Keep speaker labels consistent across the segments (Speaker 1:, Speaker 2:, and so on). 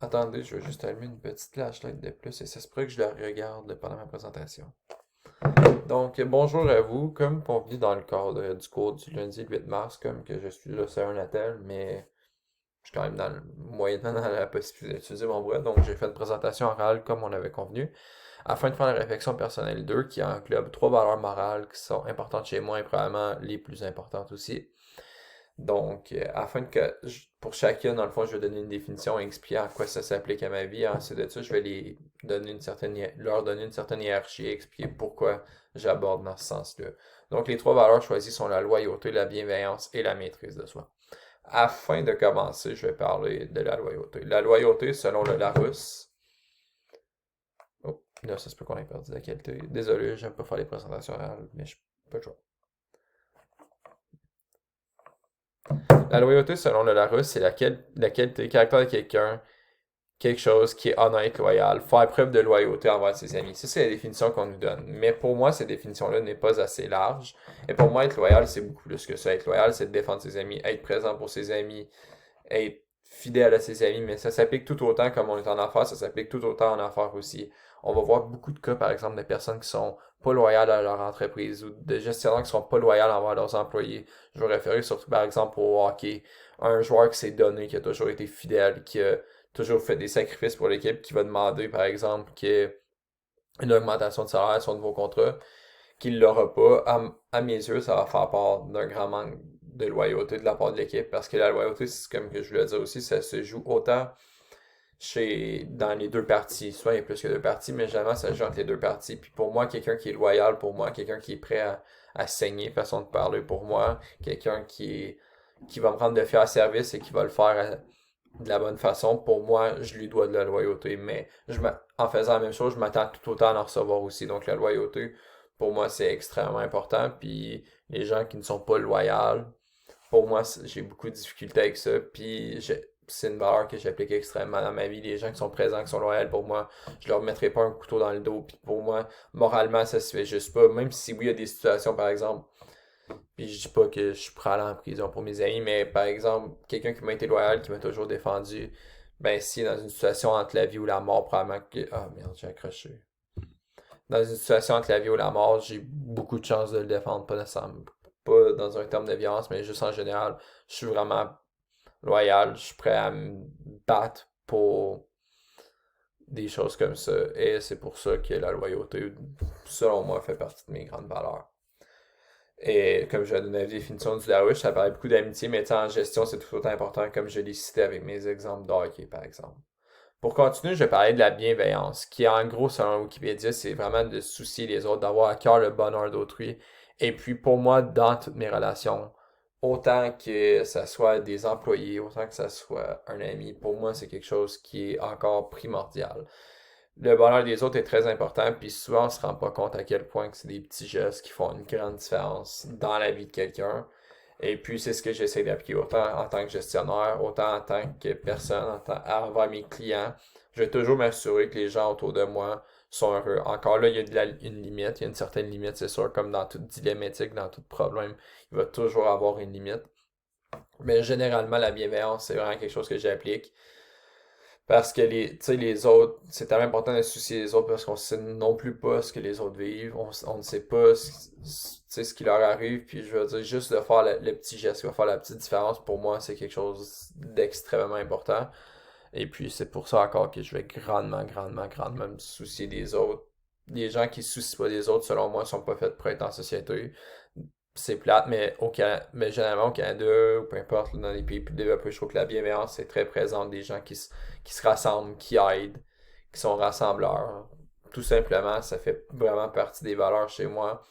Speaker 1: Attendez, je vais juste allumer une petite flashlight de plus et ça se pourrait que je la regarde pendant ma présentation. Donc, bonjour à vous. Comme convenu dans le cadre du cours du lundi 8 mars, comme que je suis là sur un attel, mais je suis quand même moyennement dans la possibilité d'utiliser mon bras, donc j'ai fait une présentation orale comme on avait convenu, afin de faire la réflexion personnelle 2 qui englobe trois valeurs morales qui sont importantes chez moi et probablement les plus importantes aussi. Donc, afin que, pour chacune, dans le fond, je vais donner une définition et expliquer en quoi ça s'applique à ma vie. Ensuite de ça, je vais leur donner une certaine hiérarchie et expliquer pourquoi j'aborde dans ce sens-là. Donc, les trois valeurs choisies sont la loyauté, la bienveillance et la maîtrise de soi. Afin de commencer, je vais parler de la loyauté. La loyauté, selon le Larousse. Oh, là, ça se peut qu'on ait perdu la qualité. Désolé, j'aime pas faire les présentations orales, mais je peux le choix. La loyauté, selon le Larousse, c'est la qualité, le caractère de quelqu'un, quelque chose qui est honnête, loyal, faire preuve de loyauté envers ses amis. Ça, c'est la définition qu'on nous donne. Mais pour moi, cette définition-là n'est pas assez large. Et pour moi, être loyal, c'est beaucoup plus que ça. Être loyal, c'est de défendre ses amis, être présent pour ses amis, être fidèle à ses amis, mais ça s'applique tout autant comme on est en affaires, ça s'applique tout autant en affaires aussi. On va voir beaucoup de cas, par exemple, de personnes qui sont pas loyales à leur entreprise ou de gestionnaires qui sont pas loyaux envers leurs employés. Je vais référer surtout, par exemple, au hockey. Un joueur qui s'est donné, qui a toujours été fidèle, qui a toujours fait des sacrifices pour l'équipe, qui va demander, par exemple, qu'il y ait une augmentation de salaire à son nouveau contrat, qu'il l'aura pas, à mes yeux, ça va faire part d'un grand manque de loyauté de la part de l'équipe parce que la loyauté, c'est comme que je voulais dire aussi, ça se joue autant dans les deux parties. Soit il y a plus que deux parties, mais jamais ça se joue entre les deux parties. Puis pour moi, quelqu'un qui est loyal, pour moi, quelqu'un qui est prêt à saigner, façon de parler, pour moi, quelqu'un qui va me rendre de fier service et qui va le faire de la bonne façon, pour moi, je lui dois de la loyauté. Mais en faisant la même chose, je m'attends tout autant à en recevoir aussi. Donc la loyauté, pour moi, c'est extrêmement important. Puis les gens qui ne sont pas loyaux, pour moi, j'ai beaucoup de difficultés avec ça. Puis c'est une valeur que j'applique extrêmement dans ma vie. Les gens qui sont présents, qui sont loyaux pour moi, je leur mettrai pas un couteau dans le dos. Puis pour moi, moralement, ça se fait juste pas. Même si oui, il y a des situations, par exemple, puis je dis pas que je suis prêt à aller en prison pour mes amis, mais par exemple, quelqu'un qui m'a été loyal, qui m'a toujours défendu, ben si dans une situation entre la vie ou la mort, probablement que. Ah merde, j'ai accroché. Dans une situation entre la vie ou la mort, j'ai beaucoup de chances de le défendre, pas nécessairement, pas dans un terme de violence, mais juste en général, je suis vraiment loyal, je suis prêt à me battre pour des choses comme ça, et c'est pour ça que la loyauté, selon moi, fait partie de mes grandes valeurs. Et comme je vais donner la définition du Larouche, ça parlait beaucoup d'amitié, mais en gestion, c'est tout autant important, comme je l'ai cité avec mes exemples de hockey, par exemple. Pour continuer, je vais parler de la bienveillance, qui en gros, selon Wikipédia, c'est vraiment de soucier les autres, d'avoir à cœur le bonheur d'autrui. Et puis pour moi, dans toutes mes relations, autant que ça soit des employés, autant que ça soit un ami, pour moi, c'est quelque chose qui est encore primordial. Le bonheur des autres est très important, puis souvent on se rend pas compte à quel point que c'est des petits gestes qui font une grande différence dans la vie de quelqu'un. Et puis c'est ce que j'essaie d'appliquer autant en tant que gestionnaire, autant en tant que personne, envers mes clients. Je vais toujours m'assurer que les gens autour de moi sont heureux. Encore là, il y a une limite, il y a une certaine limite, c'est sûr, comme dans tout dilemme éthique, dans tout problème, il va toujours avoir une limite. Mais généralement, la bienveillance, c'est vraiment quelque chose que j'applique. Parce que les autres, c'est tellement important de se soucier des autres parce qu'on sait non plus pas ce que les autres vivent. On ne sait pas ce qui leur arrive. Puis je veux dire, juste de faire le petit geste qui va faire la petite différence, pour moi, c'est quelque chose d'extrêmement important. Et puis c'est pour ça encore que je vais grandement, grandement, grandement me soucier des autres. Les gens qui se soucient pas des autres, selon moi, sont pas faits pour être en société. C'est plate, mais généralement au Canada, ou peu importe, dans les pays plus développés, je trouve que la bienveillance est très présente, des gens qui se rassemblent, qui aident, qui sont rassembleurs. Tout simplement, ça fait vraiment partie des valeurs chez moi.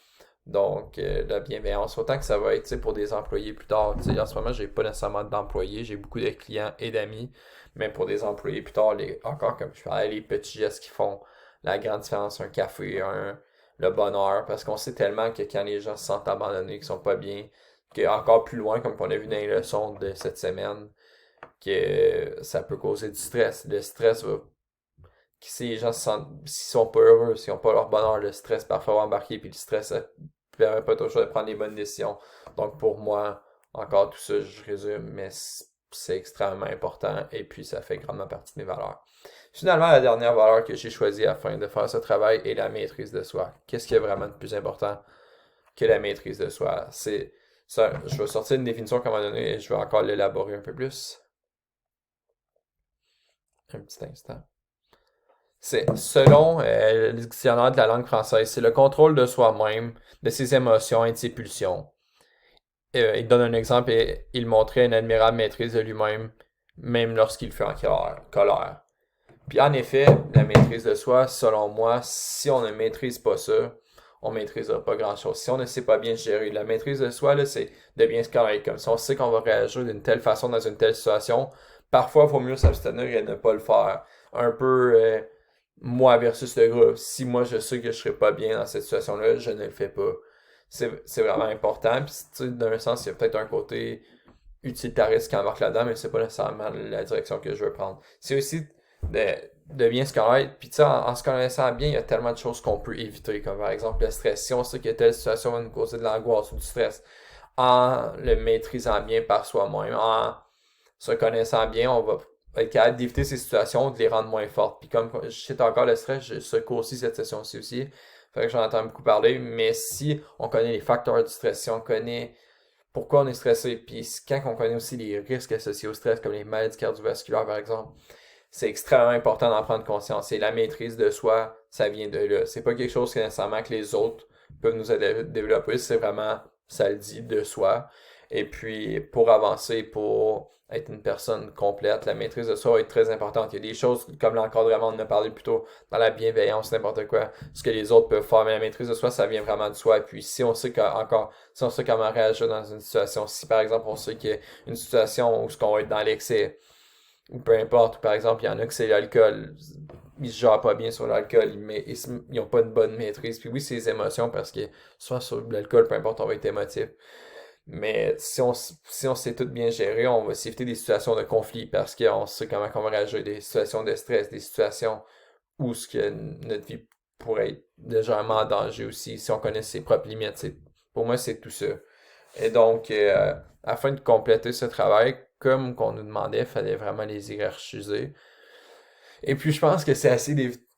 Speaker 1: Donc, la bienveillance, autant que ça va être, pour des employés plus tard. En ce moment, j'ai pas nécessairement d'employés, j'ai beaucoup de clients et d'amis, mais pour des employés plus tard, encore comme je parlais, les petits gestes qui font la grande différence, un café, le bonheur, parce qu'on sait tellement que quand les gens se sentent abandonnés, qu'ils sont pas bien, que encore plus loin, comme on a vu dans les leçons de cette semaine, que ça peut causer du stress. Le stress va si les gens se sentent, s'ils sont pas heureux, s'ils ont pas leur bonheur, le stress parfois va embarquer, puis le stress, ça permet pas toujours de prendre les bonnes décisions. Donc pour moi, encore tout ça, je résume, mais c'est extrêmement important et puis ça fait grandement partie de mes valeurs. Finalement, la dernière valeur que j'ai choisie afin de faire ce travail est la maîtrise de soi. Qu'est-ce qui est vraiment de plus important que la maîtrise de soi? C'est ça, je vais sortir une définition qu'on m'a donnée et je vais encore l'élaborer un peu plus. Un petit instant. C'est, selon le dictionnaire de la langue française, c'est le contrôle de soi-même, de ses émotions et de ses pulsions. Il donne un exemple et il montrait une admirable maîtrise de lui-même, même lorsqu'il fut en colère. Puis en effet, la maîtrise de soi, selon moi, si on ne maîtrise pas ça, on ne maîtrisera pas grand-chose. Si on ne sait pas bien gérer, la maîtrise de soi, là, c'est de bien se connaître. Comme si on sait qu'on va réagir d'une telle façon dans une telle situation, parfois, il vaut mieux s'abstenir et ne pas le faire. Un peu moi versus le groupe. Si moi, je sais que je serai pas bien dans cette situation-là, je ne le fais pas. C'est vraiment important. Puis, d'un sens, il y a peut-être un côté utilitariste qui embarque là-dedans, mais c'est pas nécessairement la direction que je veux prendre. C'est aussi de, de bien se connaître. Puis, tu sais, en se connaissant bien, il y a tellement de choses qu'on peut éviter, comme par exemple le stress. Si on sait que telle situation va nous causer de l'angoisse ou du stress, en le maîtrisant bien par soi-même, en se connaissant bien, on va être capable d'éviter ces situations, de les rendre moins fortes. Puis comme je sais encore le stress, je secours aussi cette session-ci aussi. Fait que j'en entends beaucoup parler, mais si on connaît les facteurs du stress, si on connaît pourquoi on est stressé, puis quand on connaît aussi les risques associés au stress, comme les maladies cardiovasculaires par exemple, c'est extrêmement important d'en prendre conscience. Et la maîtrise de soi, ça vient de là. C'est pas quelque chose que nécessairement que les autres peuvent nous aider à développer, c'est vraiment, ça le dit, de soi. Et puis, pour avancer, pour être une personne complète, la maîtrise de soi va être très importante. Il y a des choses comme l'encadrement, on en a parlé plus tôt, dans la bienveillance, n'importe quoi, ce que les autres peuvent faire, mais la maîtrise de soi, ça vient vraiment de soi. Et puis, si on sait encore, si on sait comment réagir dans une situation, si par exemple on sait qu'il y a une situation où ce qu'on va être dans l'excès, ou peu importe, ou par exemple, il y en a que c'est l'alcool, ils se gèrent pas bien sur l'alcool, ils ont pas une bonne maîtrise. Puis oui, c'est les émotions, parce que soit sur l'alcool, peu importe, on va être émotif. Mais si on sait tout bien gérer, on va s'éviter des situations de conflit parce qu'on sait comment on va réagir, des situations de stress, des situations où ce que notre vie pourrait être légèrement en danger aussi, si on connaît ses propres limites. Pour moi, c'est tout ça. Et donc, afin de compléter ce travail, comme qu'on nous demandait, il fallait vraiment les hiérarchiser. Et puis, je pense que c'est assez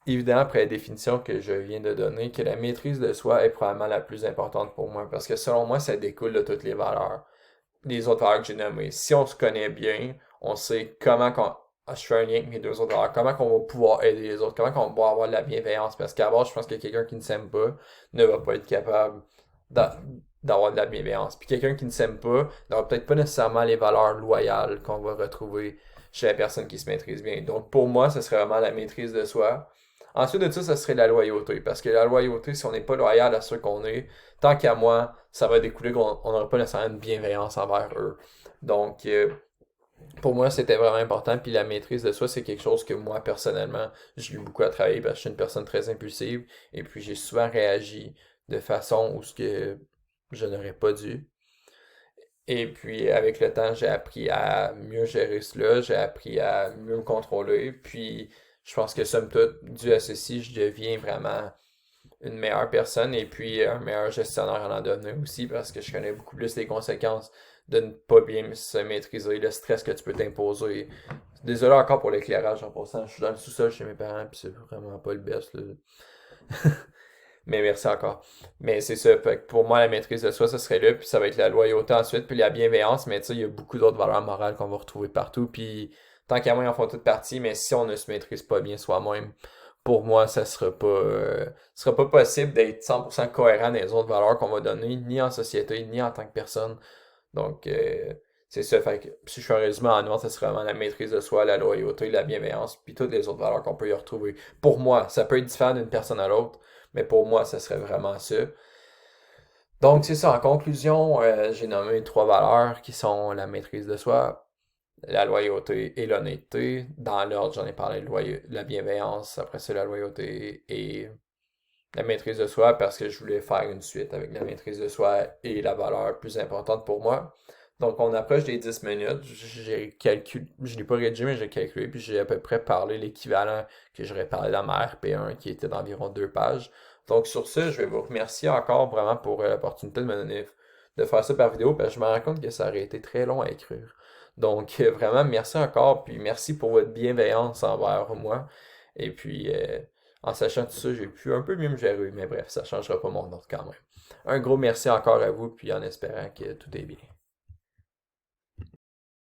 Speaker 1: évident après la définition que je viens de donner que la maîtrise de soi est probablement la plus importante pour moi parce que selon moi, ça découle de toutes les valeurs, les autres valeurs que j'ai nommées. Si on se connaît bien, on sait comment qu'on. Je fais un lien avec mes deux autres valeurs. Comment qu'on va pouvoir aider les autres? Comment qu'on va pouvoir avoir de la bienveillance? Parce qu'à bord, je pense que quelqu'un qui ne s'aime pas ne va pas être capable d'avoir de la bienveillance. Puis quelqu'un qui ne s'aime pas n'aura peut-être pas nécessairement les valeurs loyales qu'on va retrouver chez la personne qui se maîtrise bien. Donc pour moi, ce serait vraiment la maîtrise de soi. Ensuite de ça, ce serait la loyauté. Parce que la loyauté, si on n'est pas loyal à ceux qu'on est, tant qu'à moi, ça va découler qu'on n'aura pas nécessairement une bienveillance envers eux. Donc, pour moi, c'était vraiment important. Puis la maîtrise de soi, c'est quelque chose que moi, personnellement, j'ai eu beaucoup à travailler parce que je suis une personne très impulsive. Et puis, j'ai souvent réagi de façon où ce que je n'aurais pas dû. Et puis, avec le temps, j'ai appris à mieux gérer cela, j'ai appris à mieux me contrôler. Puis, je pense que somme toute, dû à ceci, je deviens vraiment une meilleure personne et puis un meilleur gestionnaire en devenir aussi parce que je connais beaucoup plus les conséquences de ne pas bien se maîtriser, le stress que tu peux t'imposer. Désolé encore pour l'éclairage en passant, je suis dans le sous-sol chez mes parents puis c'est vraiment pas le best là. Mais merci encore. Mais c'est ça, fait que pour moi, la maîtrise de soi, ça serait là, puis ça va être la loyauté ensuite, puis la bienveillance, mais tu sais, il y a beaucoup d'autres valeurs morales qu'on va retrouver partout, puis tant qu'à moi, ils en font toute partie, mais si on ne se maîtrise pas bien soi-même, pour moi, ça sera pas possible d'être 100% cohérent dans les autres valeurs qu'on va donner, ni en société, ni en tant que personne. Donc, c'est ça, fait que si je fais un résumé en noir, ça serait vraiment la maîtrise de soi, la loyauté, la bienveillance, puis toutes les autres valeurs qu'on peut y retrouver. Pour moi, ça peut être différent d'une personne à l'autre, mais pour moi, ça serait vraiment ça. Donc, c'est ça. En conclusion, j'ai nommé trois valeurs qui sont la maîtrise de soi, la loyauté et l'honnêteté. Dans l'ordre, j'en ai parlé de la bienveillance, après ça, la loyauté et la maîtrise de soi parce que je voulais faire une suite avec la maîtrise de soi et la valeur plus importante pour moi. Donc, on approche des 10 minutes. J'ai calculé, je l'ai pas rédigé, mais j'ai calculé, puis j'ai à peu près parlé l'équivalent que j'aurais parlé dans ma RP1 qui était d'environ 2 pages. Donc, sur ce, je vais vous remercier encore vraiment pour l'opportunité de me donner de faire ça par vidéo parce que je me rends compte que ça aurait été très long à écrire. Donc, vraiment, merci encore, puis merci pour votre bienveillance envers moi. Et puis, en sachant tout ça, j'ai pu un peu mieux me gérer, mais bref, ça changera pas mon ordre quand même. Un gros merci encore à vous, puis en espérant que tout est bien.